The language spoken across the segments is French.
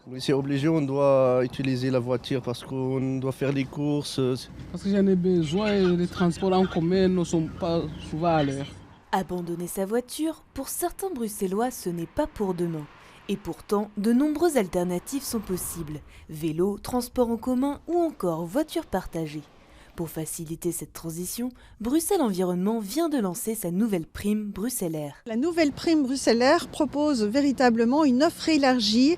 Oui, c'est obligé, on doit utiliser la voiture parce qu'on doit faire les courses. Parce que j'en ai besoin et les transports en commun ne sont pas souvent à l'heure. Abandonner sa voiture, pour certains Bruxellois, ce n'est pas pour demain. Et pourtant, de nombreuses alternatives sont possibles. Vélo, transport en commun ou encore voiture partagée. Pour faciliter cette transition, Bruxelles Environnement vient de lancer sa nouvelle prime Bruxellaire. La nouvelle prime bruxellaire propose véritablement une offre élargie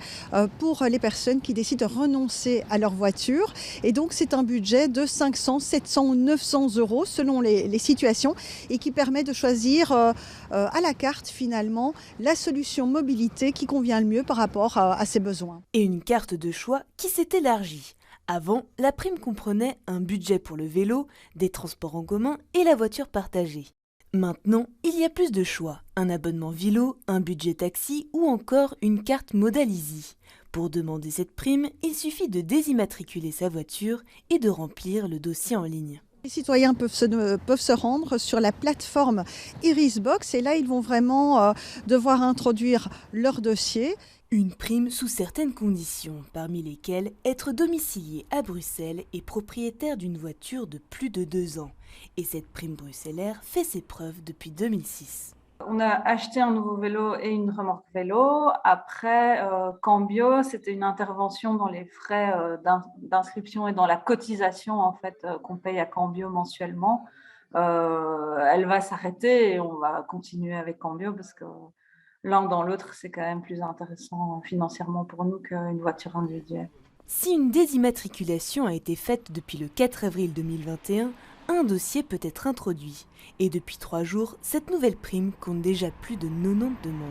pour les personnes qui décident de renoncer à leur voiture. Et donc c'est un budget de 500, 700 ou 900 euros selon les situations et qui permet de choisir à la carte finalement la solution mobilité qui convient le mieux par rapport à ses besoins. Et une carte de choix qui s'est élargie. Avant, la prime comprenait un budget pour le vélo, des transports en commun et la voiture partagée. Maintenant, il y a plus de choix, un abonnement vélo, un budget taxi ou encore une carte Modal Easy. Pour demander cette prime, il suffit de désimmatriculer sa voiture et de remplir le dossier en ligne. Les citoyens peuvent se rendre sur la plateforme Irisbox et là ils vont vraiment devoir introduire leur dossier. Une prime sous certaines conditions, parmi lesquelles être domicilié à Bruxelles et propriétaire d'une voiture de plus de 2 ans. Et cette prime bruxellaire fait ses preuves depuis 2006. On a acheté un nouveau vélo et une remorque vélo. Après, Cambio, c'était une intervention dans les frais d'inscription et dans la cotisation en fait, qu'on paye à Cambio mensuellement. Elle va s'arrêter et on va continuer avec Cambio parce que l'un dans l'autre, c'est quand même plus intéressant financièrement pour nous qu'une voiture individuelle. Si une désimmatriculation a été faite depuis le 4 avril 2021, un dossier peut être introduit. Et depuis 3 jours, cette nouvelle prime compte déjà plus de 90 demandes.